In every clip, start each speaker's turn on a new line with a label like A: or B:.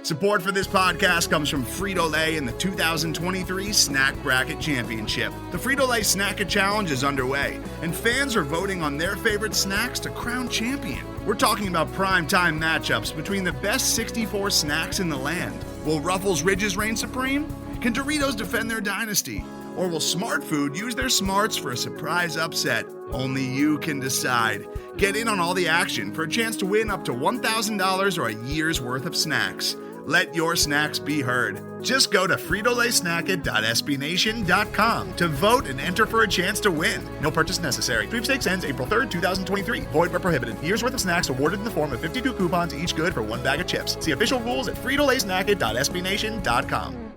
A: Support for this podcast comes from Frito-Lay and the 2023 Snack Bracket Championship. The Frito-Lay Snack Challenge is underway, and fans are voting on their favorite snacks to crown champion. We're talking about primetime matchups between the best 64 snacks in the land. Will Ruffles Ridges reign supreme? Can Doritos defend their dynasty? Or will Smart Food use their smarts for a surprise upset? Only you can decide. Get in on all the action for a chance to win up to $1,000 or a year's worth of snacks. Let your snacks be heard. Just go to fritolaysnacket.sbnation.com to vote and enter for a chance to win. No purchase necessary. Sweepstakes ends April 3rd, 2023. Void where prohibited. Year's worth of snacks awarded in the form of 52 coupons, each good for one bag of chips. See official rules at fritolaysnacket.sbnation.com.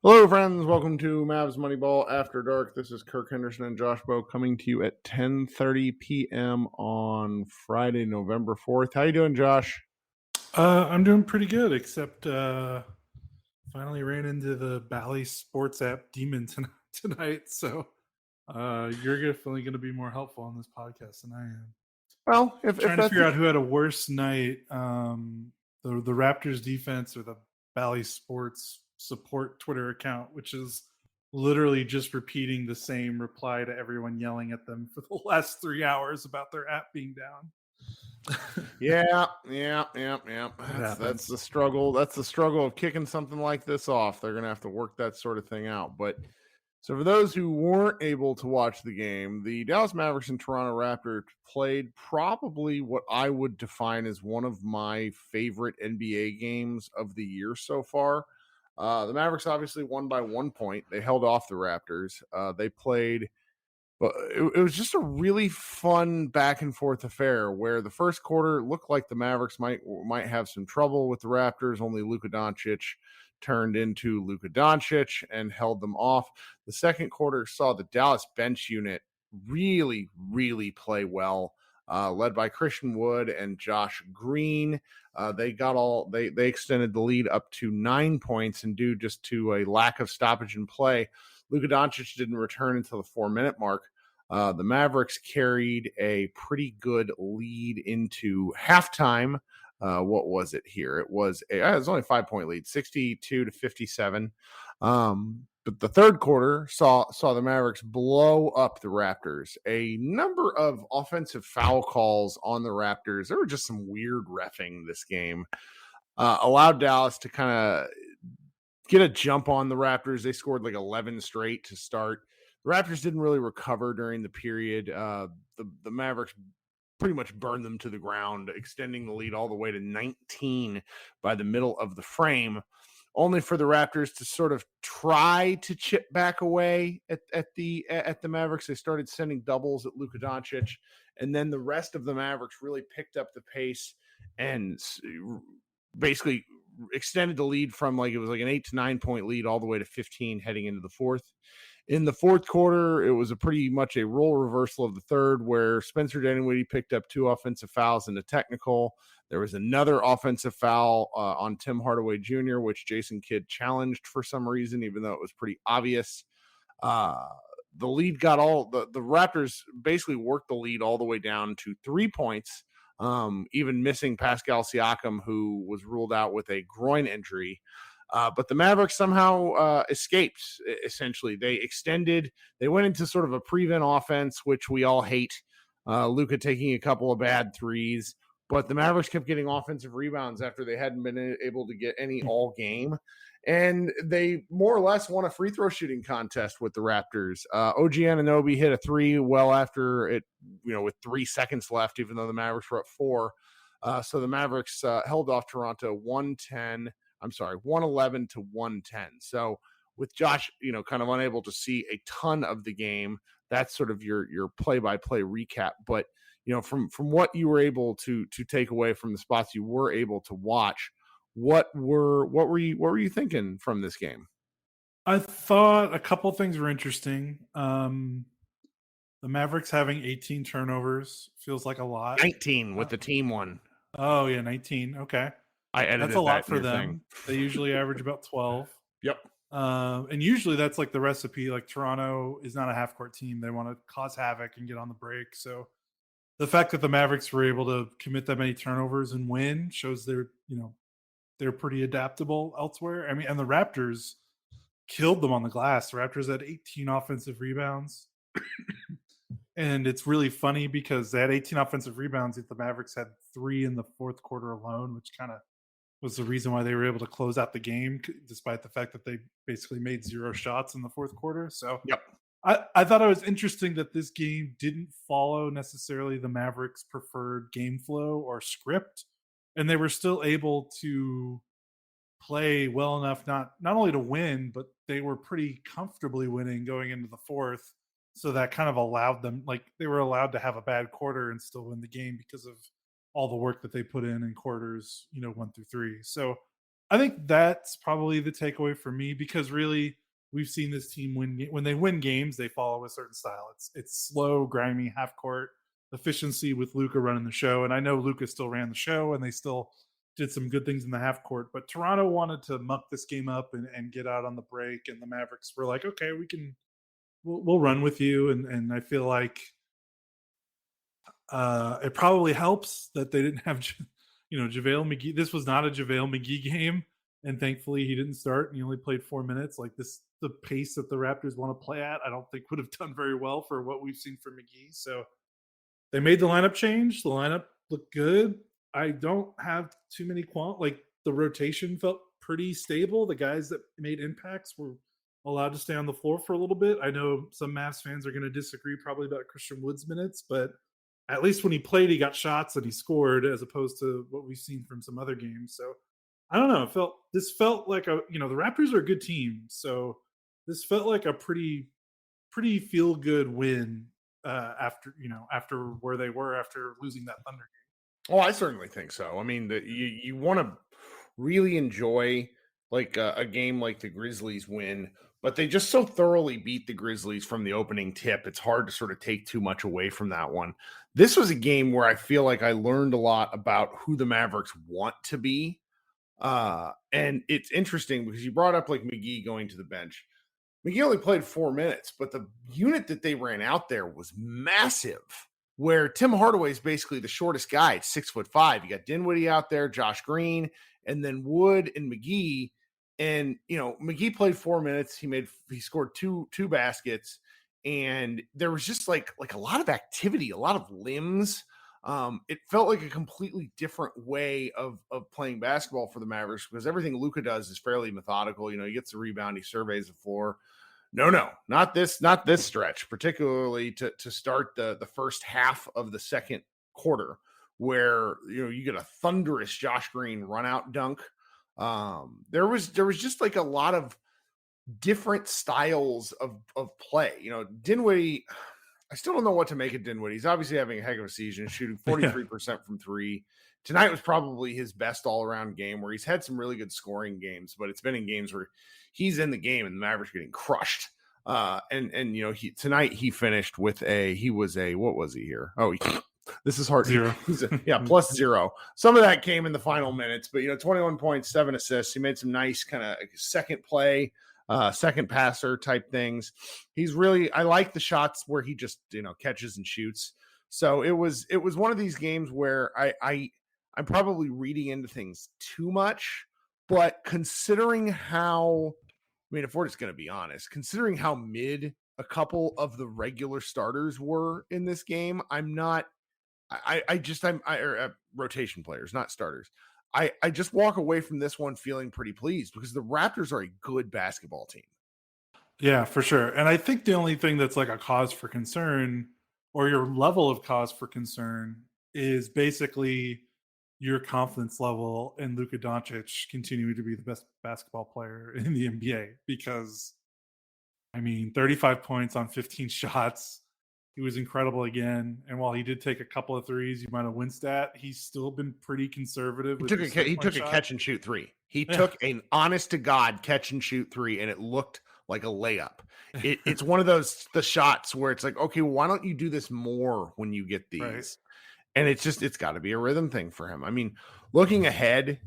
B: Hello, friends. Welcome to Mavs Moneyball After Dark. This is Kirk Henderson and Josh Bowe coming to you at 10:30 p.m. on Friday, November 4th. How you doing, Josh?
C: I'm doing pretty good, except finally ran into the Bally Sports app demon tonight. So you're definitely going to be more helpful on this podcast than I am.
B: Well, if
C: trying to figure out who had a worse night, the Raptors defense or the Bally Sports support Twitter account, which is literally just repeating the same reply to everyone yelling at them for the last 3 hours about their app being down.
B: Yeah. That's the struggle. That's the struggle of kicking something like this off. They're going to have to work that sort of thing out. But so for those who weren't able to watch the game, the Dallas Mavericks and Toronto Raptors played probably what I would define as one of my favorite NBA games of the year so far. The Mavericks obviously won by 1 point. They held off the Raptors. They played, but it was just a really fun back and forth affair where the first quarter looked like the Mavericks might have some trouble with the Raptors. Only Luka Doncic turned into Luka Doncic and held them off. The second quarter saw the Dallas bench unit really, really play well. Led by Christian Wood and Josh Green. They extended the lead up to 9 points, and due just to a lack of stoppage in play, Luka Doncic didn't return until the 4-minute mark. The Mavericks carried a pretty good lead into halftime. What was it here? It was only a 5-point lead, 62-57. But the third quarter saw the Mavericks blow up the Raptors. A number of offensive foul calls on the Raptors. There were just some weird reffing this game. Allowed Dallas to kind of get a jump on the Raptors. They scored like 11 straight to start. The Raptors didn't really recover during the period. The Mavericks pretty much burned them to the ground, extending the lead all the way to 19 by the middle of the frame. Only for the Raptors to sort of try to chip back away at the Mavericks. They started sending doubles at Luka Doncic, and then the rest of the Mavericks really picked up the pace and basically extended the lead from it was like an 8 to 9 point lead all the way to 15 heading into the fourth. In the fourth quarter, it was pretty much a role reversal of the third, where Spencer Dinwiddie picked up 2 offensive fouls and a technical. There was another offensive foul on Tim Hardaway Jr., which Jason Kidd challenged for some reason, even though it was pretty obvious. The lead got the Raptors basically worked the lead all the way down to 3 points, even missing Pascal Siakam, who was ruled out with a groin injury. But the Mavericks somehow escaped, essentially. They went into sort of a prevent offense, which we all hate. Luka taking a couple of bad threes. But the Mavericks kept getting offensive rebounds after they hadn't been able to get any all game. And they more or less won a free throw shooting contest with the Raptors. OG Anunoby hit a 3 well after it, with 3 seconds left, even though the Mavericks were up 4. So the Mavericks held off Toronto 111 to 110. So with Josh, kind of unable to see a ton of the game, that's sort of your play-by-play recap. But, from what you were able to take away from the spots you were able to watch, what were you thinking from this game?
C: I thought a couple things were interesting. The Mavericks having 18 turnovers feels like a lot.
B: 19 with the team one.
C: Oh yeah, 19. Okay.
B: That's
C: a lot for them. They usually average about 12.
B: Yep.
C: And usually that's like the recipe. Like Toronto is not a half-court team. They want to cause havoc and get on the break. So the fact that the Mavericks were able to commit that many turnovers and win shows they're pretty adaptable elsewhere. I mean, and the Raptors killed them on the glass. The Raptors had 18 offensive rebounds. And it's really funny because they had 18 offensive rebounds, yet the Mavericks had 3 in the fourth quarter alone, which kind of was the reason why they were able to close out the game, despite the fact that they basically made 0 shots in the fourth quarter. So
B: Yep.
C: I thought it was interesting that this game didn't follow necessarily the Mavericks' preferred game flow or script, and they were still able to play well enough not only to win, but they were pretty comfortably winning going into the fourth. So that kind of allowed them, like they were allowed to have a bad quarter and still win the game because of all the work that they put in quarters, 1 through 3. So I think that's probably the takeaway for me, because really we've seen this team win when they win games, they follow a certain style. It's slow, grimy, half court efficiency with Luka running the show. And I know Luka still ran the show and they still did some good things in the half court, but Toronto wanted to muck this game up and get out on the break. And the Mavericks were like, okay, we'll run with you. And I feel like it probably helps that they didn't have, JaVale McGee. This was not a JaVale McGee game. And thankfully he didn't start and he only played 4 minutes. Like the pace that the Raptors want to play at, I don't think would have done very well for what we've seen from McGee. So they made the lineup change. The lineup looked good. I don't have too many the rotation felt pretty stable. The guys that made impacts were allowed to stay on the floor for a little bit. I know some Mavs fans are going to disagree probably about Christian Wood's minutes, but at least when he played, he got shots and he scored, as opposed to what we've seen from some other games. So I don't know. This felt like the Raptors are a good team. So this felt like a pretty feel good win after where they were after losing that Thunder game.
B: Oh, I certainly think so. I mean, you want to really enjoy like a game like the Grizzlies win, but they just so thoroughly beat the Grizzlies from the opening tip. It's hard to sort of take too much away from that one. This was a game where I feel like I learned a lot about who the Mavericks want to be. And it's interesting because you brought up like McGee going to the bench. McGee only played 4 minutes, but the unit that they ran out there was massive, where Tim Hardaway is basically the shortest guy at 6'5". You got Dinwiddie out there, Josh Green, and then Wood and McGee. And, McGee played 4 minutes. He scored two baskets, and there was just like a lot of activity, a lot of limbs. It felt like a completely different way of playing basketball for the Mavericks, because everything Luka does is fairly methodical. He gets the rebound, he surveys the floor. No, not this stretch, particularly to start the first half of the second quarter, where you get a thunderous Josh Green run out dunk. There was just like a lot of different styles of play. Dinwiddie, I still don't know what to make of Dinwiddie. He's obviously having a heck of a season, shooting 43% from 3. Tonight was probably his best all-around game, where he's had some really good scoring games, but it's been in games where he's in the game and the Mavericks getting crushed. Tonight he finished with what was he here? Oh, this is hard.
C: 0.
B: Plus 0. Some of that came in the final minutes, but 21 points, 7 assists. He made some nice kind of second play, second passer type things. I like the shots where he just catches and shoots. So it was one of these games where I'm probably reading into things too much, but considering how, if we're just going to be honest, considering how mid a couple of the regular starters were in this game, rotation players, not starters. I just walk away from this one feeling pretty pleased, because the Raptors are a good basketball team.
C: Yeah, for sure. And I think the only thing that's like a cause for concern, or your level of cause for concern, is basically your confidence level in Luka Doncic continuing to be the best basketball player in the NBA. Because, 35 points on 15 shots. He was incredible again. And while he did take a couple of threes you might have winced at, he's still been pretty conservative.
B: He took a catch and shoot 3. He took an honest to God catch and shoot 3, and it looked like a layup. It's one of the shots where it's like, okay, well, why don't you do this more when you get these? Right. And it's got to be a rhythm thing for him. Looking ahead,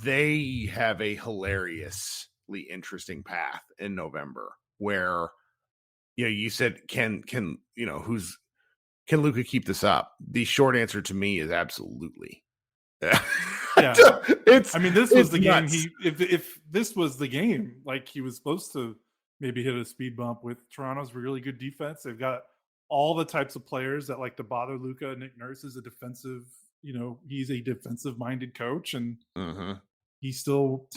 B: they have a hilariously interesting path in November, where you said can who's can Luka keep this up? The short answer to me is absolutely.
C: Yeah. This was the
B: nuts.
C: game. If this was the game, like he was supposed to maybe hit a speed bump with Toronto's really good defense. They've got all the types of players that like to bother Luka. Nick Nurse is a defensive, he's a defensive minded coach, and he's still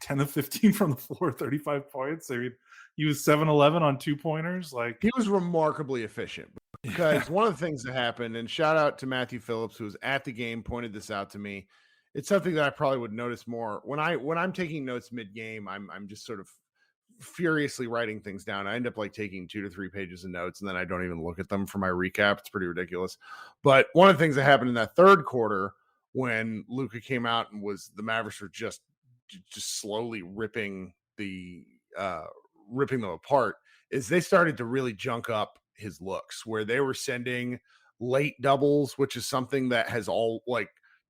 C: 10 of 15 from the floor, 35 points. I mean, he was 7-11 on 2-pointers. Like,
B: he was remarkably efficient. Because one of the things that happened, and shout out to Matthew Phillips, who was at the game, pointed this out to me. It's something that I probably would notice more when I'm taking notes mid game. I'm just sort of furiously writing things down. I end up like taking 2 to 3 pages of notes, and then I don't even look at them for my recap. It's pretty ridiculous. But one of the things that happened in that third quarter when Luka came out and the Mavericks were just slowly ripping them apart, is they started to really junk up his looks, where they were sending late doubles, which is something that has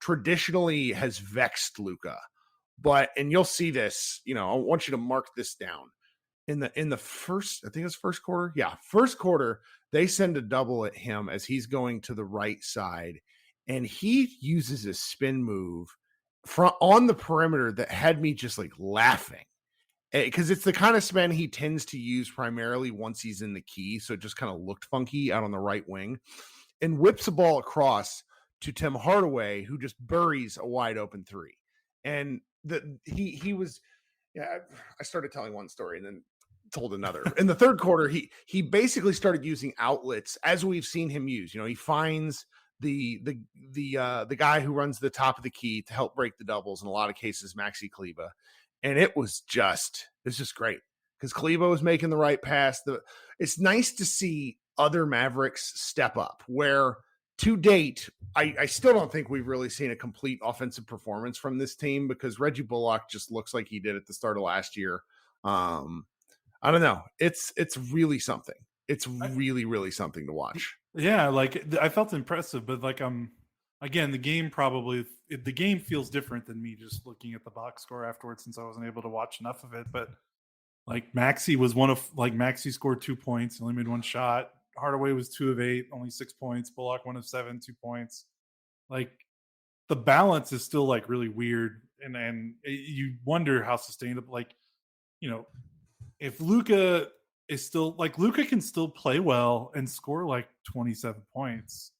B: traditionally has vexed Luka. And you'll see this, I want you to mark this down. In the first, I think it's first quarter. Yeah, first quarter, they send a double at him as he's going to the right side, and he uses a spin move on the perimeter that had me just like laughing. Because it's the kind of spin he tends to use primarily once he's in the key. So it just kind of looked funky out on the right wing, and whips a ball across to Tim Hardaway, who just buries a wide open three. And he was, I started telling one story and then told another. In the third quarter, he basically started using outlets as we've seen him use. He finds the guy who runs the top of the key to help break the doubles, in a lot of cases, Maxi Kleber. And it was just great because Kleber was making the right pass. It's nice to see other Mavericks step up, where to date, I still don't think we've really seen a complete offensive performance from this team, because Reggie Bullock just looks like he did at the start of last year. I don't know. It's really something. It's really, really something to watch.
C: Yeah, like I felt impressive, but like again, the game feels different than me just looking at the box score afterwards, since I wasn't able to watch enough of it. But like Maxi scored 2 points, only made one shot. Hardaway was 2 of 8, only 6 points. Bullock 1 of 7, 2 points. Like the balance is still like really weird, and you wonder how sustainable. Like, if Luka is still like, Luka can still play well and score like 27 points.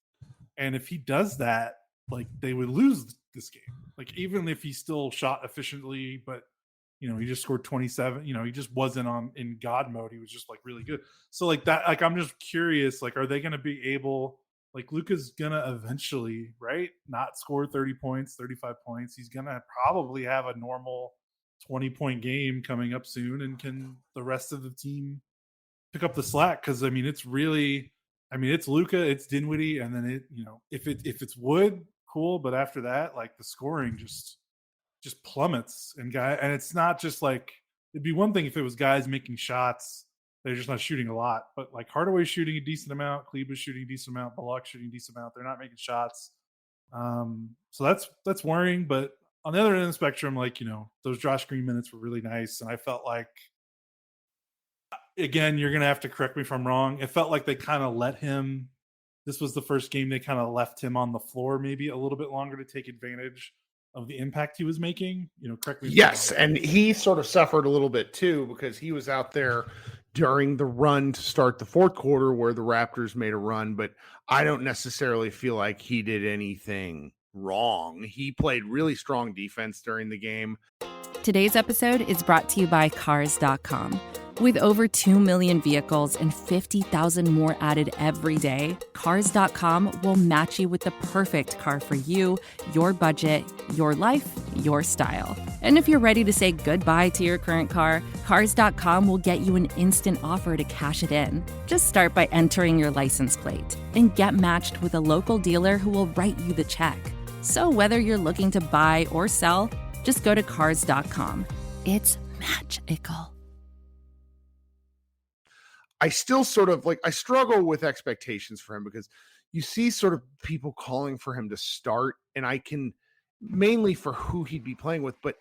C: And if he does that, like, they would lose this game. Like, even if he still shot efficiently, but he just scored 27. He just wasn't in God mode. He was just like really good. So like that, like, I'm just curious, like, are they going to be able, like, Luka's going to eventually, right, not score 30 points, 35 points. He's going to probably have a normal 20-point game coming up soon. And can the rest of the team pick up the slack? Because it's really, it's Luka, it's Dinwiddie, and then if it's Wood, cool. But after that, like, the scoring just plummets. And it's not just like, it'd be one thing if it was guys making shots, they're just not shooting a lot. But like, Hardaway's shooting a decent amount, Kleber's shooting a decent amount, Bullock's shooting a decent amount. They're not making shots. So that's worrying. But on the other end of the spectrum, like, those Josh Green minutes were really nice, and I felt like, again, you're going to have to correct me if I'm wrong, it felt like they kind of let him, this was the first game they kind of left him on the floor maybe a little bit longer to take advantage of the impact he was making. Correct me.
B: Yes, and he sort of suffered a little bit too, because he was out there during the run to start the fourth quarter where the Raptors made a run, but I don't necessarily feel like he did anything wrong. He played really strong defense during the game.
D: Today's episode is brought to you by Cars.com. With over 2 million vehicles and 50,000 more added every day, Cars.com will match you with the perfect car for you, your budget, your life, your style. And if you're ready to say goodbye to your current car, Cars.com will get you an instant offer to cash it in. Just start by entering your license plate and get matched with a local dealer who will write you the check. So whether you're looking to buy or sell, just go to Cars.com. It's magical.
B: I still sort of I struggle with expectations for him, because you see sort of people calling for him to start, and I can, mainly for who he'd be playing with, but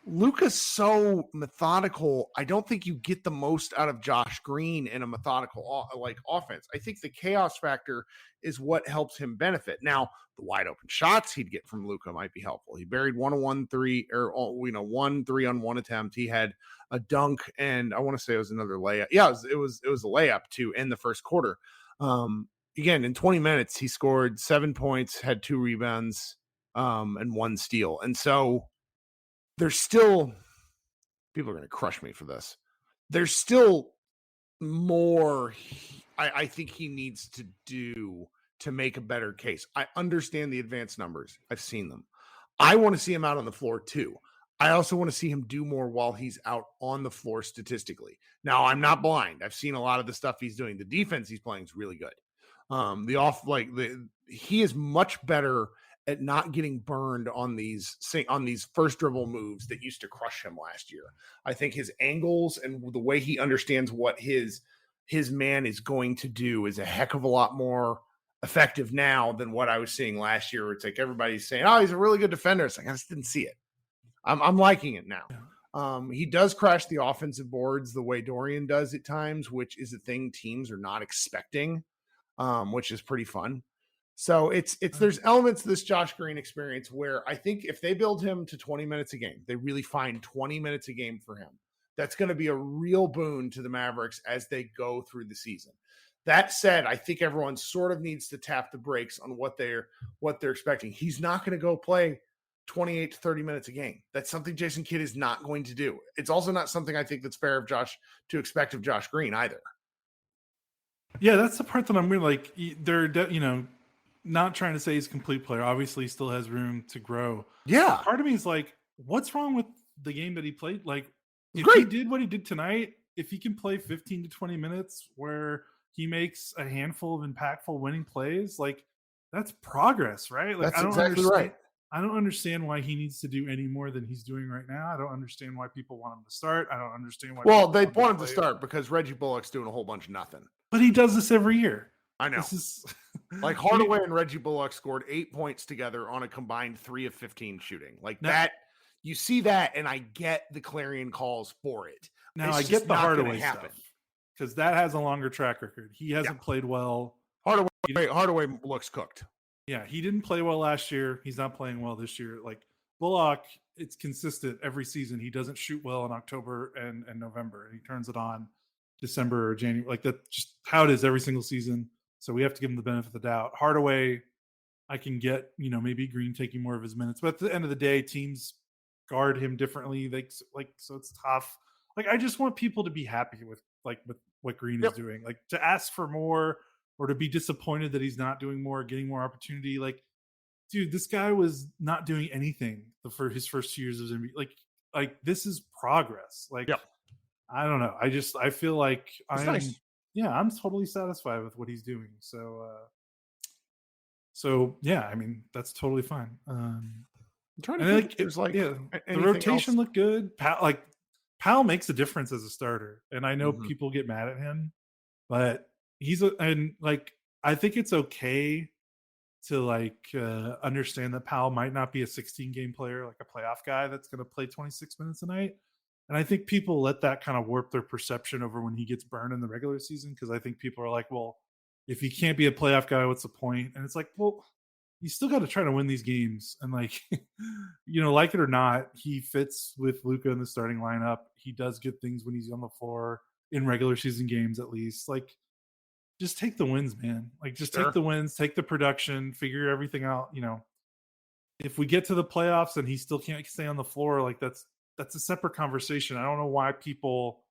B: Luka's so methodical. I don't think you get the most out of Josh Green in a methodical offense. I think the chaos factor is what helps him benefit. Now, the wide open shots he'd get from Luka might be helpful. He buried 1-on-1 3 or 1 3-on-1 attempt. He had a dunk, and I want to say it was another layup. Yeah, it was a layup too in the first quarter. Again, in 20 minutes, he scored 7 points, had 2 rebounds, and 1 steal. And so there's still, people are going to crush me for this. There's still more I think he needs to do to make a better case. I understand the advanced numbers. I've seen them. I want to see him out on the floor too. I also want to see him do more while he's out on the floor statistically. Now, I'm not blind. I've seen a lot of the stuff he's doing. The defense he's playing is really good. He is much better at not getting burned on these first dribble moves that used to crush him last year. I think his angles and the way he understands what his man is going to do is a heck of a lot more effective now than what I was seeing last year. It's like everybody's saying, "Oh, he's a really good defender." It's like I just didn't see it. I'm liking it now. He does crash the offensive boards the way Dorian does at times, which is a thing teams are not expecting, which is pretty fun. So there's elements of this Josh Green experience where I think if they build him to 20 minutes a game, they really find 20 minutes a game for him. That's going to be a real boon to the Mavericks as they go through the season. That said, I think everyone sort of needs to tap the brakes on what they're expecting. He's not going to go play 28 to 30 minutes a game. That's something Jason Kidd is not going to do. It's also not something I think that's fair to expect of Josh Green either.
C: Yeah, that's the part that I'm really like, they're, not trying to say he's a complete player. Obviously, he still has room to grow.
B: Yeah.
C: Part of me is like, what's wrong with the game that he played? Like, if
B: Great.
C: he did what he did tonight, if he can play 15 to 20 minutes where he makes a handful of impactful winning plays, like, that's progress, right? Like,
B: that's exactly right.
C: I don't understand why he needs to do any more than he's doing right now. I don't understand why people want him to start. I don't understand why.
B: Well, they want him to start because Reggie Bullock's doing a whole bunch of nothing.
C: But he does this every year.
B: I know.
C: This is
B: like Hardaway and Reggie Bullock scored 8 points together on a combined 3 of 15 shooting. Like that, you see that, and I get the clarion calls for it.
C: Now I get the Hardaway stuff because that has a longer track record. He hasn't played well.
B: Hardaway looks cooked.
C: Yeah, he didn't play well last year. He's not playing well this year. Like Bullock, it's consistent every season. He doesn't shoot well in October and November, and he turns it on December or January. Like that's just how it is every single season. So we have to give him the benefit of the doubt. Hardaway, I can get, maybe Green taking more of his minutes, but at the end of the day, teams guard him differently. So it's tough. Like, I just want people to be happy with what Green is doing. Like, to ask for more or to be disappointed that he's not doing more, getting more opportunity. Like, dude, this guy was not doing anything for his first 2 years of NBA. Like this is progress. Like, I don't know. I feel like I'm totally satisfied with what he's doing. So yeah, I mean, that's totally fine. I'm trying to think the rotation looked good. Powell makes a difference as a starter, and I know people get mad at him, but I think it's okay to understand that Powell might not be a 16-game player, like a playoff guy that's going to play 26 minutes a night. And I think people let that kind of warp their perception over when he gets burned in the regular season, because I think people are like, well, if he can't be a playoff guy, what's the point? And it's like, well, you still got to try to win these games. And like it or not, he fits with Luka in the starting lineup. He does good things when he's on the floor in regular season games, at least. Like, just take the wins, man. Like, just take the wins, take the production, figure everything out. If we get to the playoffs and he still can't stay on the floor, like that's a separate conversation. I don't know why people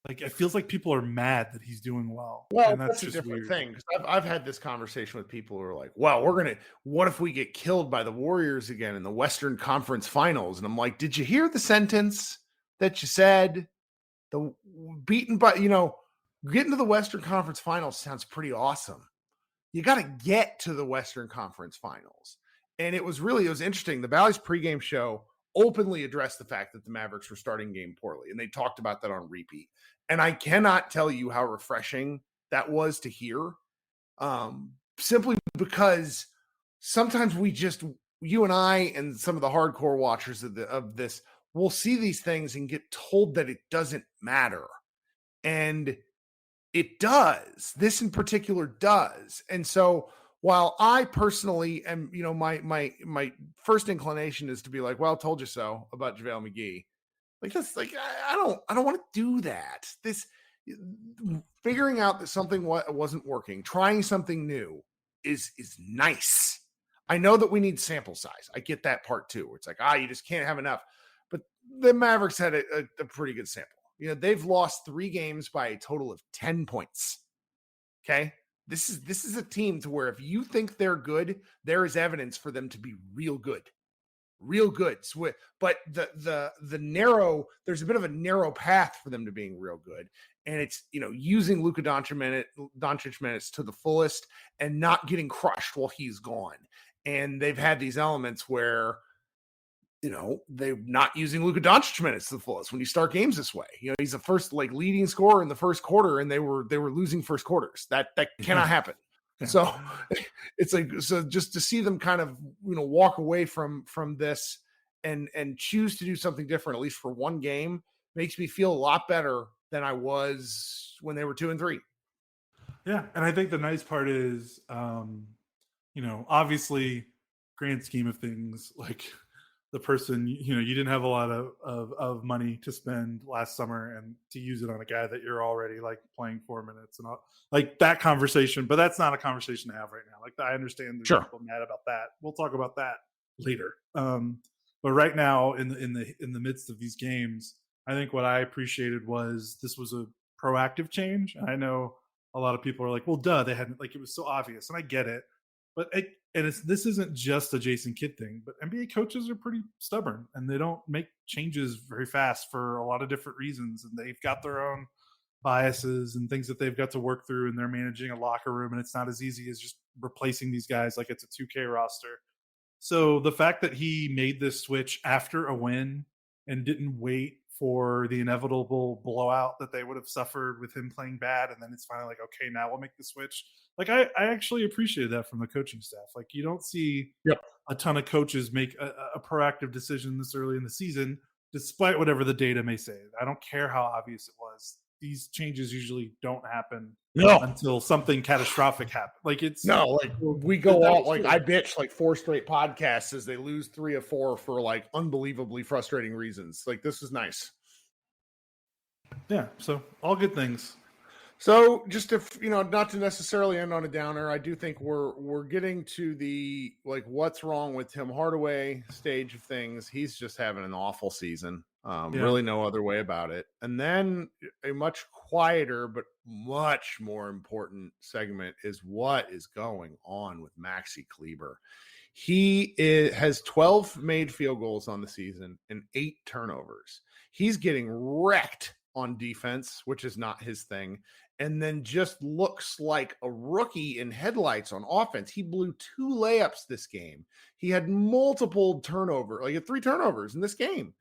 C: it feels like people are mad that he's doing well.
B: Well,
C: and
B: that's a different thing. Because I've had this conversation with people who are like, well, what if we get killed by the Warriors again in the Western Conference Finals? And I'm like, did you hear the sentence that you said? Getting to the Western Conference Finals sounds pretty awesome. You got to get to the Western Conference Finals. And it was interesting. The Bally's pregame show openly addressed the fact that the Mavericks were starting game poorly, and they talked about that on repeat. And I cannot tell you how refreshing that was to hear, simply because sometimes you and I and some of the hardcore watchers of this we'll see these things and get told that it doesn't matter. And it does. This in particular does. And so while I personally am, my first inclination is to be like, well, told you so about JaVale McGee. Like that's like I don't want to do that. This figuring out that something wasn't working, trying something new is nice. I know that we need sample size. I get that part too. Where it's like, you just can't have enough. But the Mavericks had a pretty good sample. They've lost 3 games by a total of 10 points. Okay. This is a team to where if you think they're good, there is evidence for them to be real good. Real good. But there's a bit of a narrow path for them to being real good. And it's, using Luka Doncic minutes to the fullest and not getting crushed while he's gone. And they've had these elements where, they're not using Luka Doncic minutes to the fullest when you start games this way. He's the first leading scorer in the first quarter, and they were losing first quarters. That cannot happen. Yeah. So it's like, just to see them kind of, walk away from this and choose to do something different, at least for one game, makes me feel a lot better than I was when they were 2 and 3.
C: Yeah. And I think the nice part is, obviously grand scheme of things, like the person, you didn't have a lot of money to spend last summer and to use it on a guy that you're already like playing 4 minutes and all, like that conversation. But that's not a conversation to have right now. Like I understand there's people mad about that. We'll talk about that later. But right now in the midst of these games, I think what I appreciated was this was a proactive change. And I know a lot of people are like, well, duh, they hadn't, like, it was so obvious, and I get it. But this isn't just a Jason Kidd thing, but NBA coaches are pretty stubborn and they don't make changes very fast for a lot of different reasons. And they've got their own biases and things that they've got to work through, and they're managing a locker room, and it's not as easy as just replacing these guys like it's a 2K roster. So the fact that he made this switch after a win and didn't wait for the inevitable blowout that they would have suffered with him playing bad, and then it's finally like, okay, now we'll make the switch. Like I actually appreciated that from the coaching staff. Like you don't see a ton of coaches make a proactive decision this early in the season, despite whatever the data may say. I don't care how obvious it was. These changes usually don't happen until something catastrophic happens. Like
B: we go out, like I bitch like 4 straight podcasts as they lose 3 of 4 for like unbelievably frustrating reasons. Like this is nice.
C: Yeah. So all good things.
B: So just if, not to necessarily end on a downer, I do think we're getting to the, like, what's wrong with Tim Hardaway stage of things. He's just having an awful season. Really no other way about it. And then a much quieter, but much more important segment is what is going on with Maxi Kleber. He has 12 made field goals on the season and 8 turnovers. He's getting wrecked on defense, which is not his thing. And then just looks like a rookie in headlights on offense. He blew 2 layups this game. He had multiple turnovers, like 3 turnovers in this game.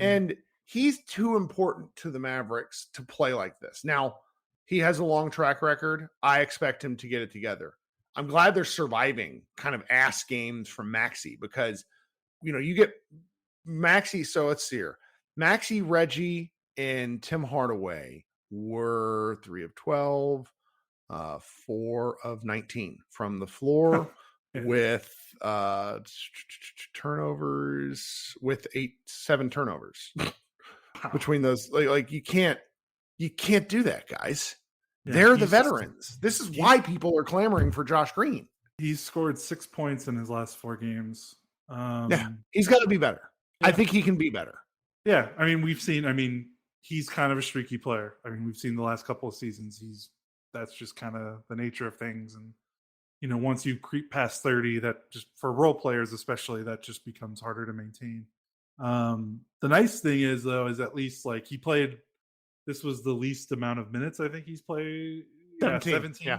B: And he's too important to the Mavericks to play like this. Now, he has a long track record. I expect him to get it together. I'm glad they're surviving kind of ass games from Maxi because, you get Maxi. So let's see here. Maxi, Reggie, and Tim Hardaway were 3 of 12, 4 of 19 from the floor with turnovers, with 7 turnovers between those. Like you can't do that, guys. Yeah, they're the veterans. This is why people are clamoring for Josh Green.
C: He's scored 6 points in his last 4 games.
B: He's got to be better. Yeah. I think he can be better.
C: Yeah, he's kind of a streaky player. We've seen the last couple of seasons. That's just kind of the nature of things. And, once you creep past 30, that just for role players, especially, that just becomes harder to maintain. The nice thing is, though, is at least like he played, this was the least amount of minutes I think he's played. 17. Yeah.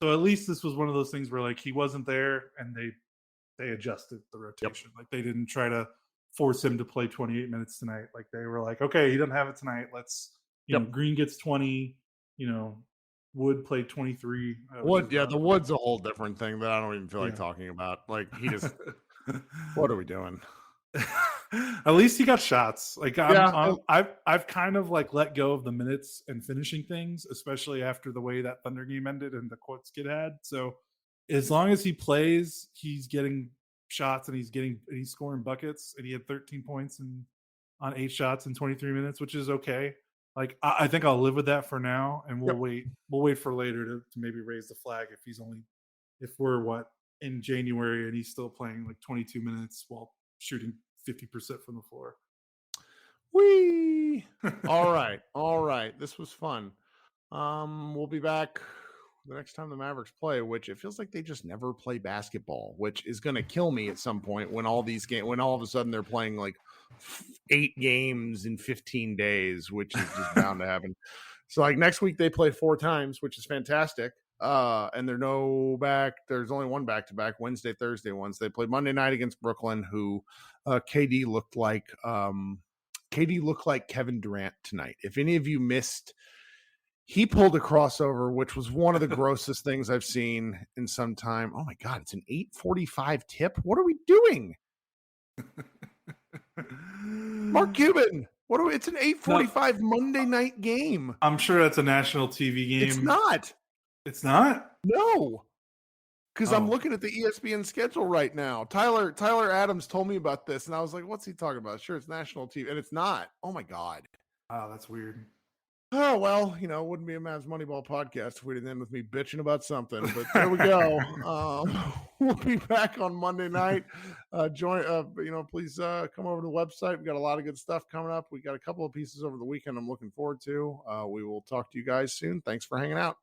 C: So at least this was one of those things where like he wasn't there and they adjusted the rotation. Yep. Like they didn't try to force him to play 28 minutes tonight. Like they were like, okay, he doesn't have it tonight. Let's, Green gets 20, Wood played 23.
B: Wood, the Wood's a whole different thing that I don't even feel like talking about. Like he just, what are we doing?
C: At least he got shots. Like
B: Yeah.
C: I've kind of like let go of the minutes and finishing things, especially after the way that Thunder game ended and the quotes kid had. So as long as he plays, he's getting shots and he's scoring buckets, and he had 13 points on 8 shots in 23 minutes, which is okay. Like I think I'll live with that for now, and we'll wait for later to maybe raise the flag if we're in January and he's still playing like 22 minutes while shooting 50% from the floor.
B: Whee! All right. This was fun. We'll be back the next time the Mavericks play, which it feels like they just never play basketball, which is going to kill me at some point when all of a sudden they're playing like 8 games in 15 days, which is just bound to happen. So like next week they play 4 times, which is fantastic. And there's only one back-to-back, Wednesday, Thursday ones. They played Monday night against Brooklyn, who KD looked like Kevin Durant tonight. If any of you missed, he pulled a crossover, which was one of the grossest things I've seen in some time. Oh my God, it's an 8:45 tip. What are we doing? Mark Cuban. It's an 8:45 Monday night game.
C: I'm sure that's a national TV game.
B: It's not.
C: It's not?
B: No. Because I'm looking at the ESPN schedule right now. Tyler Adams told me about this, and I was like, what's he talking about? Sure, it's national TV, and it's not. Oh my God.
C: Oh, that's weird.
B: Oh, well, it wouldn't be a Mavs Moneyball podcast if we didn't end with me bitching about something. But there we go. We'll be back on Monday night. Please come over to the website. We got a lot of good stuff coming up. We got a couple of pieces over the weekend I'm looking forward to. We will talk to you guys soon. Thanks for hanging out.